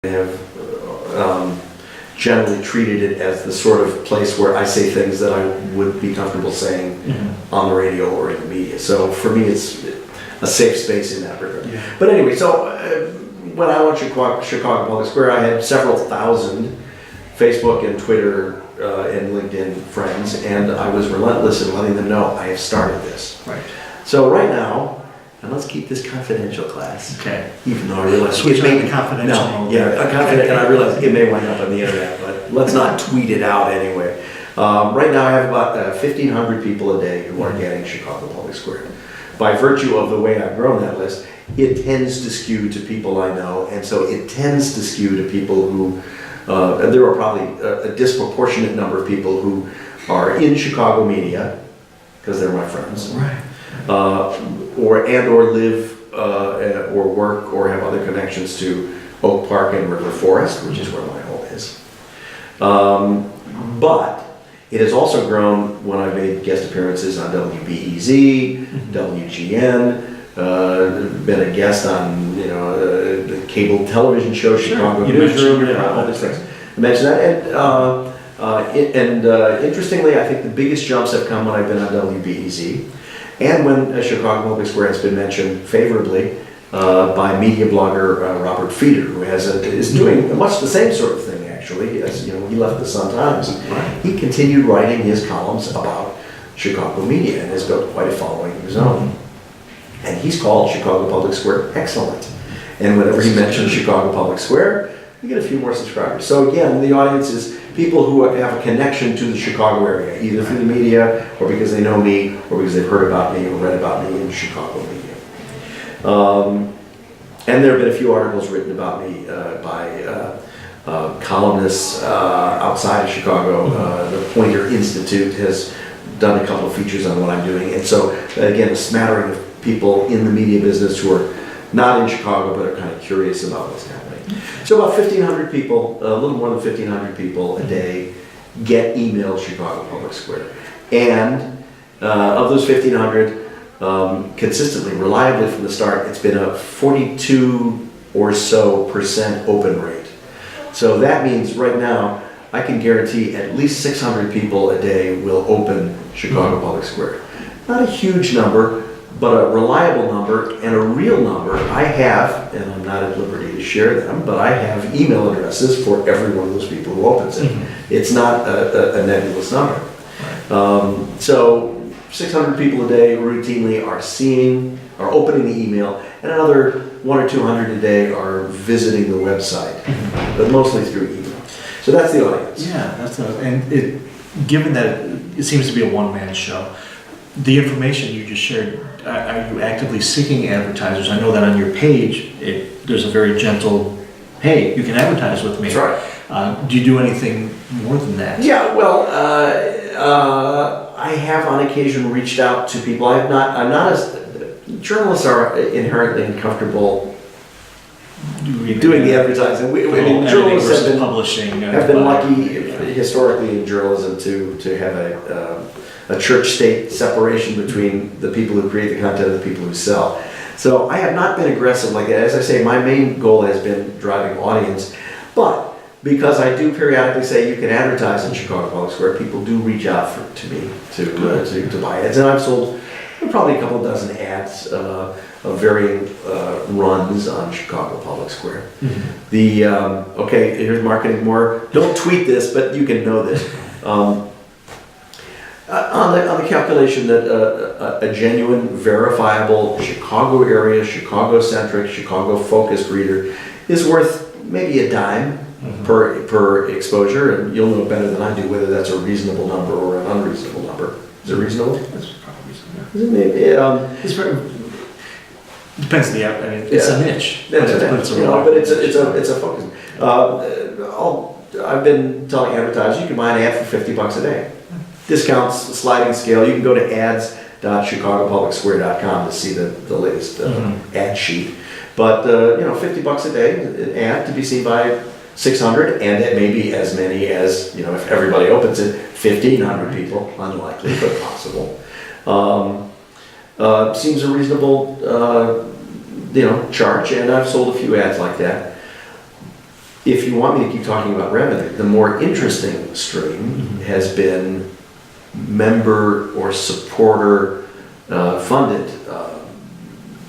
have generally treated it as the sort of place where I say things that I would be comfortable saying on the radio or in the media. So for me, it's a safe space in that regard. Yeah. But anyway, so when I launched Chicago Public Square, I had several thousand Facebook and Twitter and LinkedIn friends, and I was relentless in letting them know I have started this. Right. So right now, and let's keep this confidential, class. Okay. Even though I realize Switch it may on to confidential no, mode. yeah, confidential, and I realize it may wind up on the internet, but let's not tweet it out anyway. Right now, I have about 1,500 people a day who are getting Chicago Public Square. By virtue of the way I've grown that list, it tends to skew to people I know, and so it tends to skew to people who. There are probably a disproportionate number of people who are in Chicago media because they're my friends. Right. Or live or work or have other connections to Oak Park and River Forest, which is where my home is. But it has also grown when I've made guest appearances on WBEZ, WGN, been a guest on the cable television show Chicago Newsroom, all these things. I mentioned that, and interestingly, I think the biggest jumps have come when I've been on WBEZ. And when Chicago Public Square has been mentioned favorably by media blogger Robert Feeder, who is doing much the same sort of thing actually. As he left the Sun-Times, he continued writing his columns about Chicago media and has built quite a following of his own. And he's called Chicago Public Square excellent. And whenever he mentions Chicago Public Square, you get a few more subscribers. So again, the audience is people who have a connection to the Chicago area, either through the media or because they know me or because they've heard about me or read about me in Chicago media. And there have been a few articles written about me by columnists outside of Chicago. The Poynter Institute has done a couple of features on what I'm doing. And so again, a smattering of people in the media business who are not in Chicago but are kind of curious about what's happening. So about 1,500 people, a little more than 1,500 people a day get emailed Chicago Public Square. And of those 1,500, consistently, reliably from the start, it's been a 42% or so open rate. So that means right now, I can guarantee at least 600 people a day will open Chicago Public Square. Not a huge number, but a reliable number and a real number. I have, and I'm not at liberty to share them, but I have email addresses for every one of those people who opens it. It's not a nebulous number. So 600 people a day routinely are opening the email, and another 100 or 200 a day are visiting the website, but mostly through email. So that's the audience. Yeah, given that it seems to be a one-man show, the information you just shared, are you actively seeking advertisers? I know that on your page, there's a very gentle, hey, you can advertise with me. That's right. Do you do anything more than that? Yeah, well, I have on occasion reached out to people. I'm not as, journalists are inherently uncomfortable doing the advertising. Journalists have been lucky historically in journalism to have a church-state separation between the people who create the content and the people who sell. So I have not been aggressive like that. As I say, my main goal has been driving audience, but because I do periodically say you can advertise in Chicago Public Square, people do reach out to me to buy ads, and I've sold probably a couple dozen ads of varying runs on Chicago Public Square. Okay, here's marketing more. Don't tweet this, but you can know this. On the calculation that a genuine, verifiable Chicago area, Chicago-centric, Chicago-focused reader is worth maybe a dime per exposure, and you'll know better than I do whether that's a reasonable number or an unreasonable number. Is it reasonable? That's probably reasonable. It's very, depends on the app. I mean, it's a niche. That's a niche, but it's a focus. I've been telling advertisers you can buy an ad for $50 a day. Discounts, sliding scale. You can go to ads.chicagopublicsquare.com to see the latest ad sheet. But $50 a day, an ad to be seen by 600, and it may be as many as if everybody opens it, 1,500 people. Unlikely, but possible. Seems a reasonable charge, and I've sold a few ads like that. if you want me to keep talking about revenue, the more interesting stream has been member or supporter funded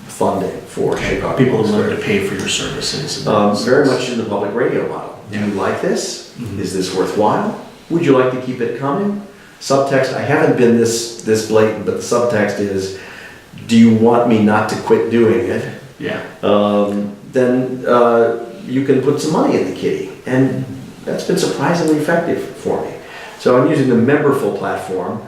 funding for Chicago. People Public who Square. willing to pay for your services. Very much in the public radio model. Do you like this? Is this worthwhile? Would you like to keep it coming? Subtext, I haven't been this blatant, but the subtext is, do you want me not to quit doing it? Yeah. Then you can put some money in the kitty. And that's been surprisingly effective for me. So I'm using the Memberful platform.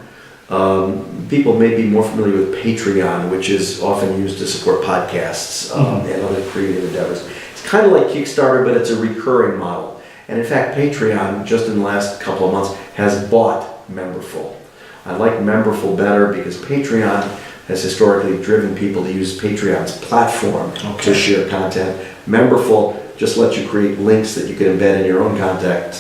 People may be more familiar with Patreon, which is often used to support podcasts and other creative endeavors. It's kind of like Kickstarter, but it's a recurring model. And in fact, Patreon, just in the last couple of months, has bought Memberful. I like Memberful better because Patreon has historically driven people to use Patreon's platform to share content. Memberful just lets you create links that you can embed in your own content.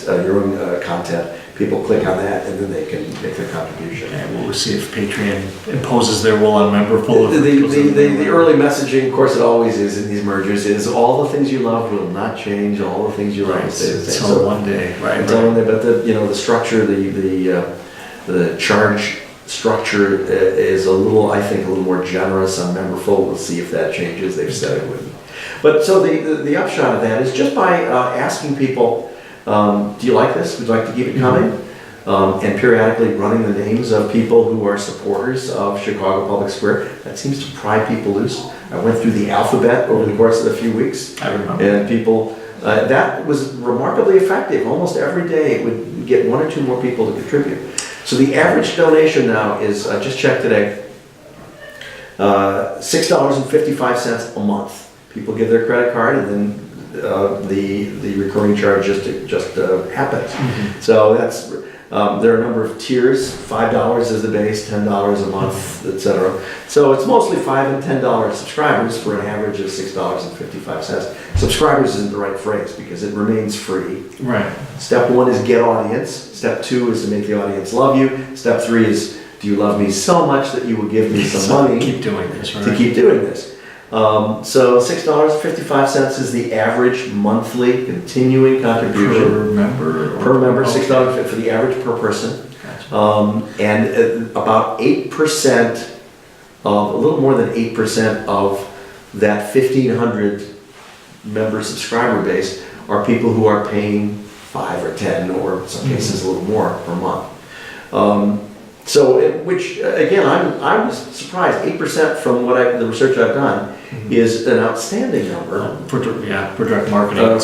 People click on that and then they can make their contribution. And we'll see if Patreon imposes their will on Memberful. The early messaging, of course it always is in these mergers, is all the things you love will not change, all the things you love will stay the same. Until one day, right? Until one day, but the structure, the charge structure is I think a little more generous on Memberful. We'll see if that changes. They've said it wouldn't. But so the upshot of that is just by asking people, do you like this? Would you like to keep it coming? And periodically running the names of people who are supporters of Chicago Public Square. That seems to pry people loose. I went through the alphabet over the course of a few weeks. I remember. And people, that was remarkably effective. Almost every day it would get one or two more people to contribute. So the average donation now is, I just checked today, $6.55 a month. People give their credit card and then the recurring charge just happens. So that's there are a number of tiers. $5 is the base, $10 a month, etc. So it's mostly $5 and $10 subscribers for an average of $6.55. Subscribers isn't the right phrase because it remains free. Right. Step 1 is get audience. Step 2 is to make the audience love you. Step 3 is, do you love me so much that you will give me some money keep doing this, right? to keep doing this? So $6.55 is the average monthly continuing contribution Per member? per member. $6 for the average per person, and about 8% a little more than 8% of that 1,500 member subscriber base are people who are paying 5 or 10 or in some cases a little more per month. Which again, I was surprised. 8% from the research I've done is an outstanding number. For direct marketing,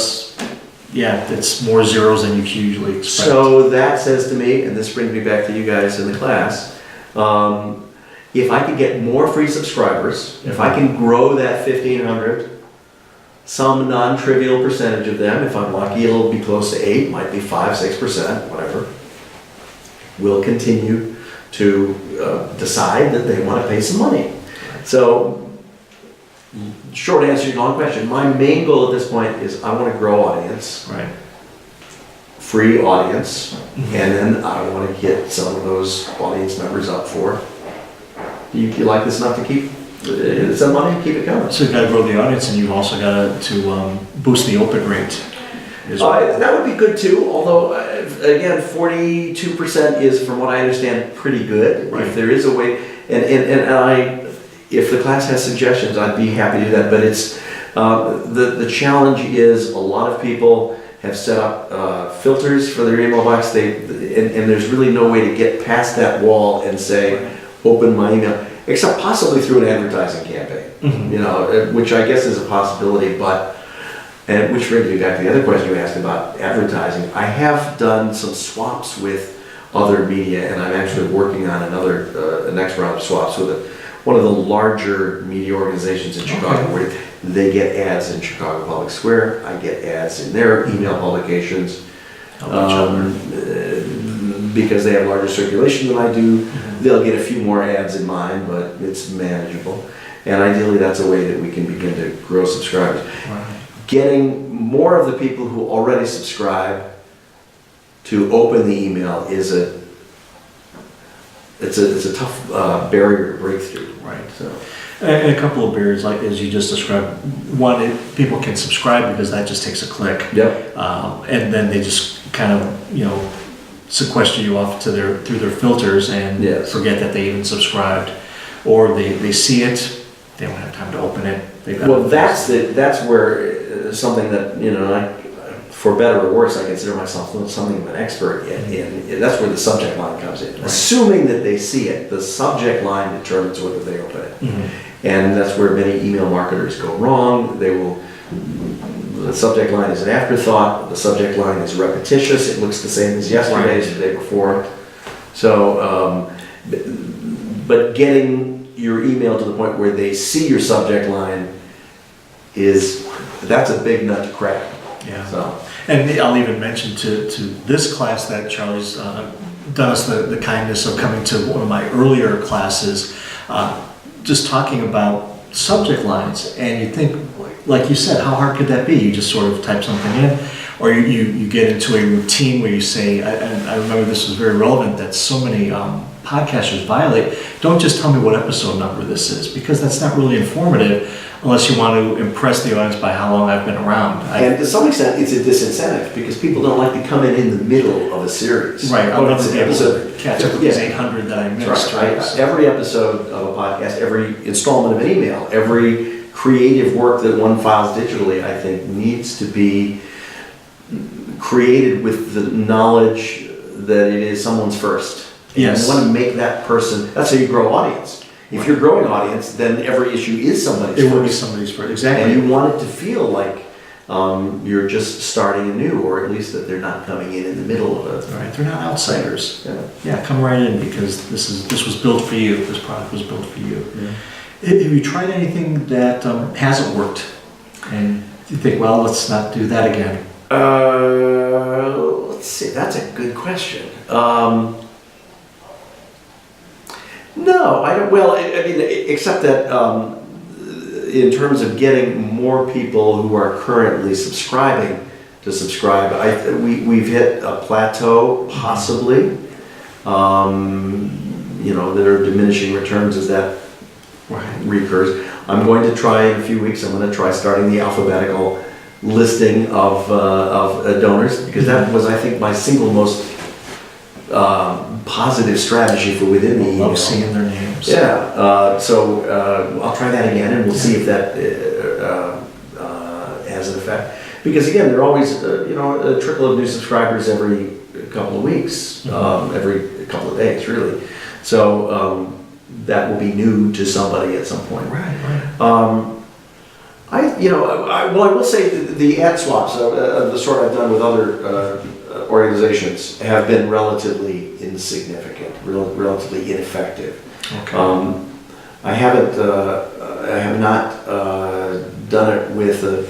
it's more zeros than you usually expect. So that says to me, and this brings me back to you guys in the class, if I could get more free subscribers, if I can grow that 1,500, some non-trivial percentage of them, if I'm lucky, it'll be close to 8, might be 5, 6%, whatever, will continue to decide that they want to pay some money. So, short answer to your long question, my main goal at this point is I want to grow audience, right? Free audience, and then I want to get some of those audience members up for. You like this enough to keep some money, keep it going. So you've got to grow the audience, and you've also got to boost the open rate. That would be good too, although again, 42% is, from what I understand, pretty good. Right. If there is a way, if the class has suggestions, I'd be happy to do that. But it's the challenge is a lot of people have set up filters for their email box. And there's really no way to get past that wall and say, open my email, except possibly through an advertising campaign. Which I guess is a possibility, but. And which brings me back to the other question you asked about advertising. I have done some swaps with other media, and I'm actually working on the next round of swaps with one of the larger media organizations in Chicago, where they get ads in Chicago Public Square. I get ads in their email publications because they have larger circulation than I do. They'll get a few more ads in mine, but it's manageable. And ideally, that's a way that we can begin to grow subscribers. Right. Getting more of the people who already subscribe to open the email is it's a tough barrier to break through. Right. So And a couple of barriers, like as you just described. One, people can subscribe because that just takes a click. Yep. And then they just kind of, sequester you off to through their filters and Yes. forget that they even subscribed. Or they see it, they don't have time to open it. Well, that's where something that, for better or worse, I consider myself something of an expert in. That's where the subject line comes in. Right. Assuming that they see it, the subject line determines whether they open it. Mm-hmm. And that's where many email marketers go wrong. The subject line is an afterthought, the subject line is repetitious, it looks the same as yesterday's or the day before. So, but getting your email to the point where they see your subject line that's a big nut to crack. Yeah. So. And I'll even mention to this class that Charlie's done us the kindness of coming to one of my earlier classes, just talking about subject lines. And you think, like you said, how hard could that be? You just sort of type something in, or you get into a routine where you say, I remember this was very relevant, that so many podcasters violate, don't just tell me what episode number this is, because that's not really informative unless you want to impress the audience by how long I've been around. And to some extent, it's a disincentive because people don't like to come in the middle of a series. Right, I'll never It's be an able to episode. catch up with these 800 that I missed. That's right. Every episode of a podcast, every installment of an email, every creative work that one files digitally, I think, needs to be created with the knowledge that it is someone's first. And Yes. you want to make that person, that's how you grow audience. If you're growing audience, then every issue is somebody's It will be first. somebody's first, And exactly. you want it to feel like you're just starting anew, or at least that they're not coming in the middle of it. Right, they're not outsiders. Yeah. Yeah, come right in because this was built for you. This product was built for you. Have you tried anything that hasn't worked, and you think, well, let's not do that again? Let's see. That's a good question. No, I don't. Well, I mean, except that in terms of getting more people who are currently subscribing to subscribe, we've hit a plateau, possibly. There are diminishing returns as that recurs. I'm going to try in a few weeks. I'm going to try starting the alphabetical listing of donors, because that was, I think, my single most positive strategy for within the email. Love seeing their names. Yeah, so I'll try that again, and we'll see if that has an effect. Because again, there are always a trickle of new subscribers every couple of weeks, every couple of days, really. So that will be new to somebody at some point. Right. I will say the ad swaps, the sort I've done with other organizations, have been relatively insignificant, relatively ineffective. Okay. I have not done it with a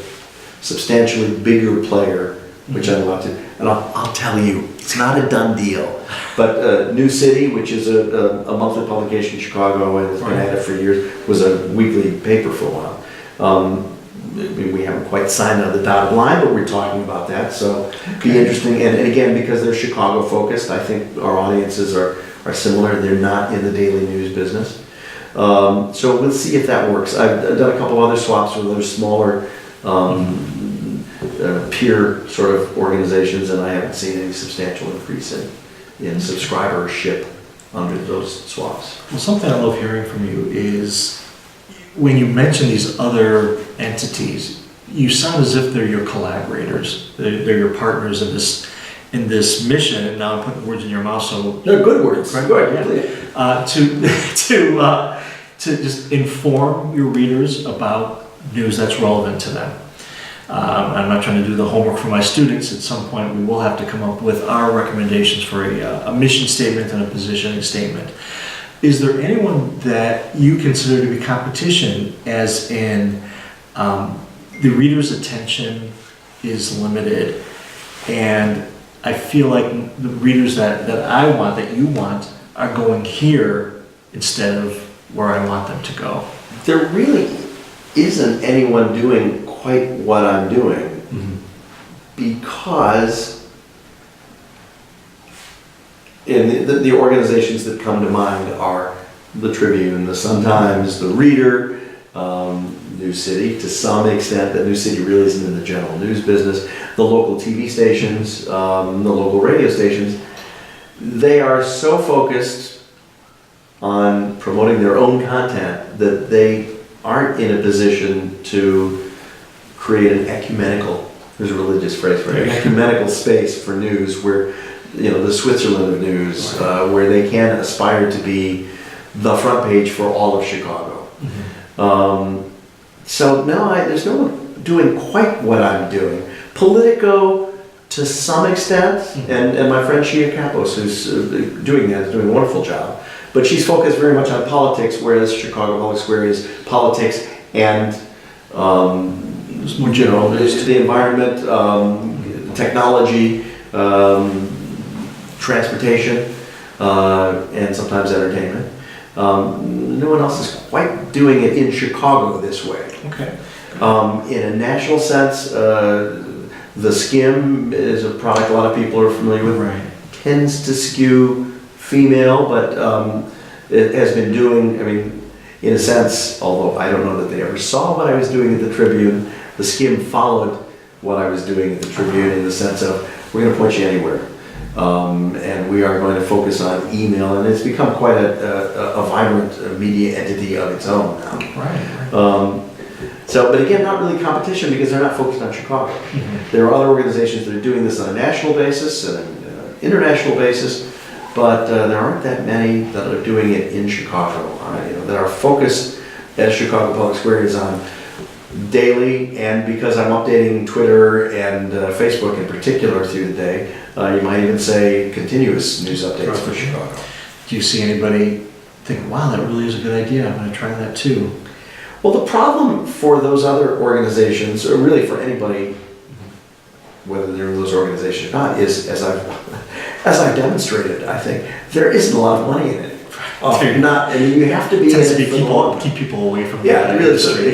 substantially bigger player, which I'd love to. And I'll tell you, it's not a done deal. But New City, which is a monthly publication in Chicago and has been at it for years, was a weekly paper for a while. We haven't quite signed on the dotted line, but we're talking about that. So be interesting. And again, because they're Chicago focused, I think our audiences are similar. They're not in the daily news business. So we'll see if that works. I've done a couple other swaps with other smaller peer sort of organizations, and I haven't seen any substantial increase in subscribership under those swaps. Well, something I love hearing from you is when you mention these other entities, you sound as if they're your collaborators. They're your partners in this mission. And now I'm putting words in your mouth, so They're good words. Right, Good. yeah. To just inform your readers about news that's relevant to them. I'm not trying to do the homework for my students. At some point, we will have to come up with our recommendations for a mission statement and a positioning statement. Is there anyone that you consider to be competition, as in the reader's attention is limited, and I feel like the readers that I want, that you want, are going here instead of where I want them to go? There really isn't anyone doing quite what I'm doing, because in the organizations that come to mind are the Tribune, the Sun-Times, the Reader, News City, to some extent. The News City really isn't in the general news business. The local TV stations, the local radio stations, they are so focused on promoting their own content that they aren't in a position to create an ecumenical, there's a religious phrase for it, ecumenical space for news where, the Switzerland of news, where they can aspire to be the front page for all of Chicago. So no, there's no one doing quite what I'm doing. Politico, to some extent, and my friend Shia Kapos, who's doing that, is doing a wonderful job. But she's focused very much on politics, whereas Chicago Public Square is politics and more general news. The environment, technology, transportation, and sometimes entertainment. No one else is quite doing it in Chicago this way. Okay. In a national sense, the Skim is a product a lot of people are familiar with. Right. Tends to skew female, but it has been doing, in a sense, although I don't know that they ever saw what I was doing at the Tribune, the Skim followed what I was doing at the Tribune in the sense of, we're going to point you anywhere. And we are going to focus on email, and it's become quite a vibrant media entity of its own now. Right. But again, not really competition because they're not focused on Chicago. There are other organizations that are doing this on a national basis and an international basis, but there aren't that many that are doing it in Chicago. That are focused, as Chicago Public Square is, on daily, and because I'm updating Twitter and Facebook in particular through the day, you might even say continuous news updates for Chicago. Do you see anybody think, wow, that really is a good idea, I'm going to try that too? Well, the problem for those other organizations, or really for anybody, whether they're in those organizations or not, is, as I've demonstrated, I think, there isn't a lot of money in it. You have to be in it for the long run. Keep people away from Yeah, that really, industry.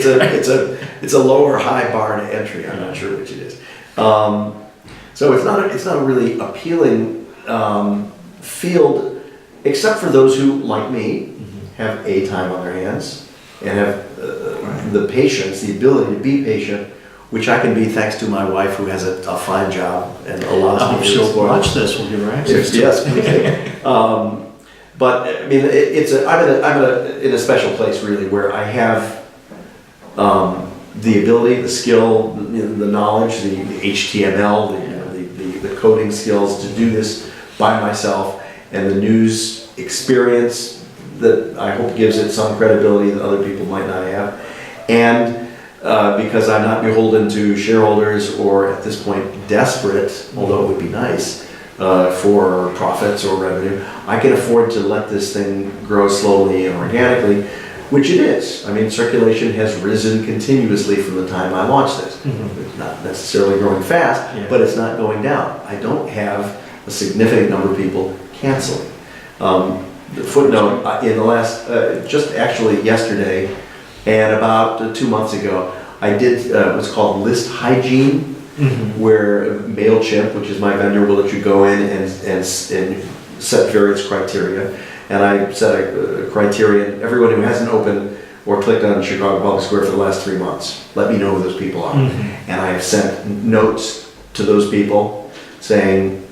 it's a lower high bar to entry. I'm not sure which it is. So it's not a really appealing field, except for those who, like me, have time on their hands and have the patience, the ability to be patient, which I can be thanks to my wife, who has a fine job and allows me to she'll explore. watch this. We'll give her access to Yes, please. But I'm in a special place really, where I have the ability, the skill, the knowledge, the HTML, the coding skills to do this by myself, and the news experience that I hope gives it some credibility that other people might not have, and because I'm not beholden to shareholders or at this point desperate, although it would be nice, for profits or revenue, I can afford to let this thing grow slowly and organically, which it is. Circulation has risen continuously from the time I launched this. It's not necessarily growing fast, but it's not going down. I don't have a significant number of people canceling. The footnote, in the last, just actually yesterday and about 2 months ago, I did what's called list hygiene, where MailChimp, which is my vendor, will let you go in and set various criteria. And I set a criterion, everyone who hasn't opened or clicked on Chicago Public Square for the last 3 months, let me know who those people are. And I have sent notes to those people saying,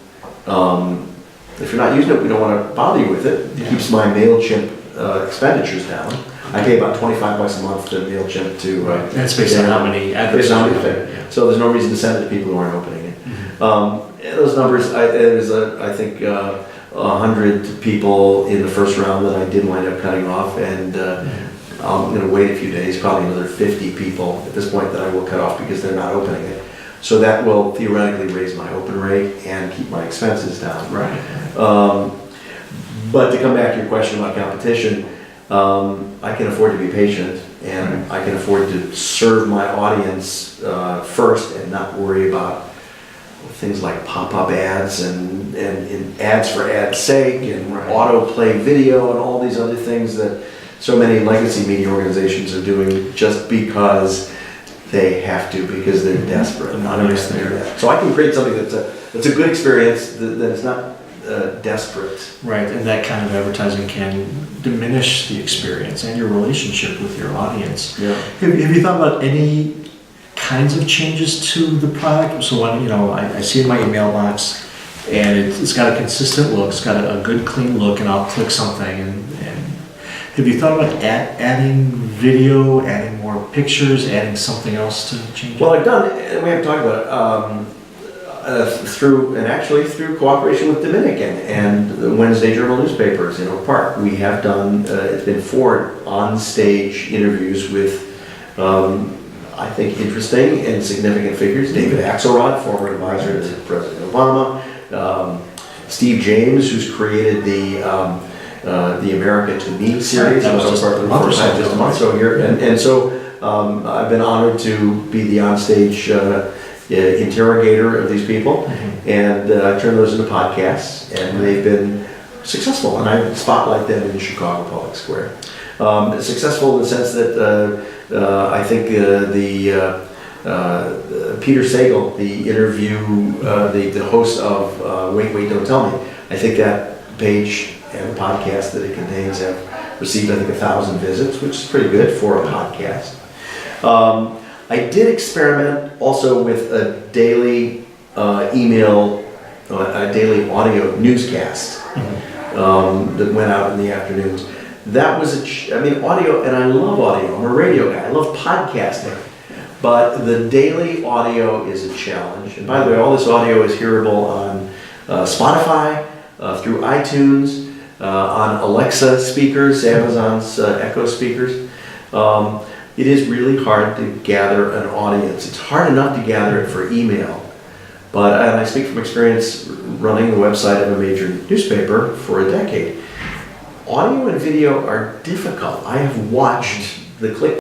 if you're not using it, we don't want to bother you with it. It keeps my MailChimp expenditures down. I pay about $25 a month to MailChimp to... That's based on how many addresses. So there's no reason to send it to people who aren't opening it. Those numbers, there's I think 100 people in the first round that I did wind up cutting off, and I'm going to wait a few days, probably another 50 people at this point that I will cut off because they're not opening it. So that will theoretically raise my open rate and keep my expenses down. But to come back to your question about competition, I can afford to be patient, and I can afford to serve my audience first and not worry about things like pop-up ads and ads for ads' sake and autoplay video and all these other things that so many legacy media organizations are doing just because they have to, because they're desperate. So I can create something that's a good experience, that is not desperate. Right, and that kind of advertising can diminish the experience and your relationship with your audience. Yeah. Have you thought about any kinds of changes to the product? So when, I see in my email box, and it's got a consistent look, it's got a good clean look, and I'll click something, and have you thought about adding video, adding more pictures, adding something else to change it? Well, I've done, and we haven't talked about it, through cooperation with Dominican and the Wednesday Journal newspapers in Oak Park. We have done, it's been 4 on-stage interviews with, I think, interesting and significant figures. David Axelrod, former advisor to President Obama. Steve James, who's created the America to Me series. That was just a month or so just a month or so here. And so I've been honored to be the onstage interrogator of these people, and I turn those into podcasts, and they've been successful, and I spotlight them in Chicago Public Square. Successful in the sense that I think Peter Sagal, the the host of Wait, Wait, Don't Tell Me, I think that page and the podcast that it contains have received, I think, 1,000 visits, which is pretty good for a podcast. I did experiment also with a daily a daily audio newscast that went out in the afternoons. That was audio, and I love audio. I'm a radio guy. I love podcasting. But the daily audio is a challenge. And by the way, all this audio is hearable on Spotify, through iTunes, on Alexa speakers, Amazon's Echo speakers. It is really hard to gather an audience. It's hard enough to gather it for email. And I speak from experience running the website of a major newspaper for a decade. Audio and video are difficult. I have watched the click